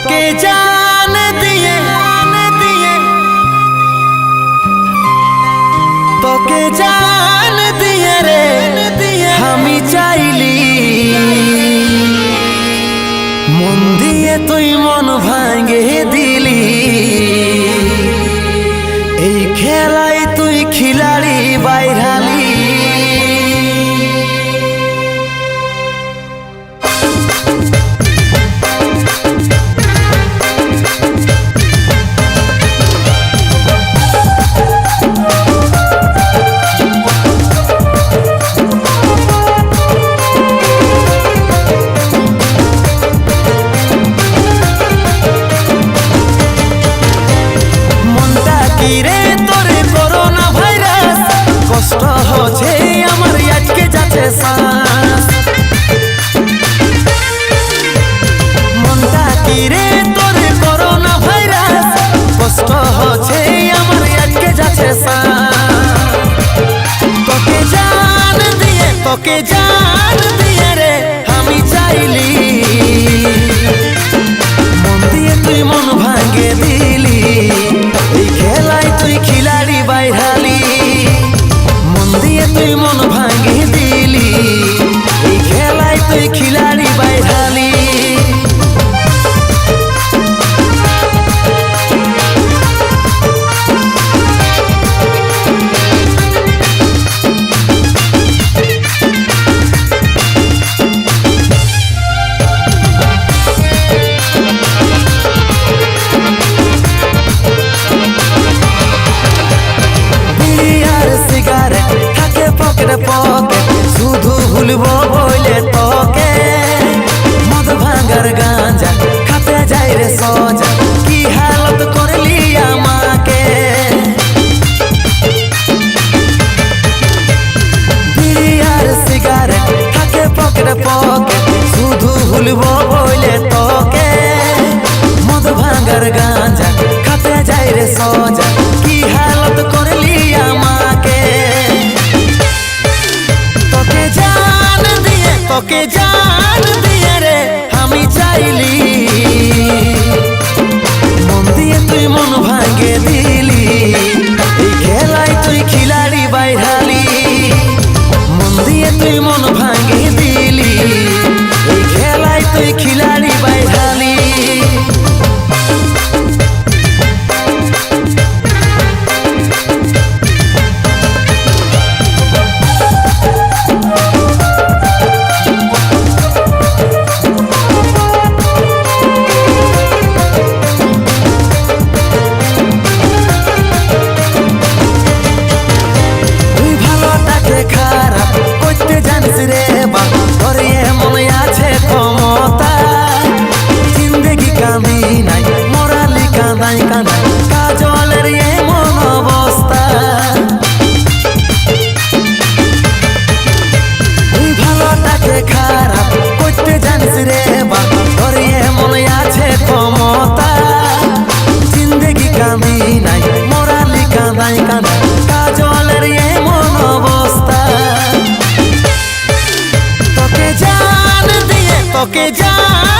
তোকে জান দিয়ে তোকে জান দিয়ে রে আমি চাইলি মন দিয়ে তুই মন ভাঙে দিলি এই খেলায় তুই খিলাড়ি বাইরালি রে তোরে করোনা ভাইরাস কষ্ট হচ্ছে আমার আজকে যাচ্ছে শ্বাস মনটা কি রে তোরে করোনা ভাইরাস কষ্ট হচ্ছে আমার আজকে যাচ্ছে শ্বাস তোকে জান দিয়ে রে আমি চাইলি মন দিয়ে তুই মন ভাঙে দিলি এই খেলায় তুই খিলাড়ি বাইরালি মন দিয়ে তুই মন ভাঙে দিলি এই খেলায় তুই খিলাড়ি বাইরালি শুধু ভুলবো বলে তোকে মদ ভাঙার গাঁজা খাতে যাই রে সজা কি হালত করলি আমাকে বিড়ি আর সিগারেট থাকে পকেটে পকেট শুধু ভুলবো বলে তোকে মদ ভাঙার গাঁজা খাতে যাই রে সজা কি হালত করলি আমাকে তোকে জান দিয়ে রে আমি চাইলি মন দিয়ে তুই মন ভাঙে দিলি এই খেলায় তুই খিলাড়ি বাইরালি মন দিয়ে তুই মন ভাঙে দিলি এই খেলায় তুই খিলাড়ি বাইরালি খারাপ করতে জানিস রে বা তোর এমন আছে ক্ষমতা জিন্দেগি কামি নাই মরালি কাঁদাই কাঁদাই কাজলের এমন অবস্থা তুই ভালোটাকে খারাপ করতে জানিস রে বা তোর এমন আছে ক্ষমতা জিন্দেগি কামি নাই মরালি কাঁদাই কাঁদাই কাজলের এমন তোকে জান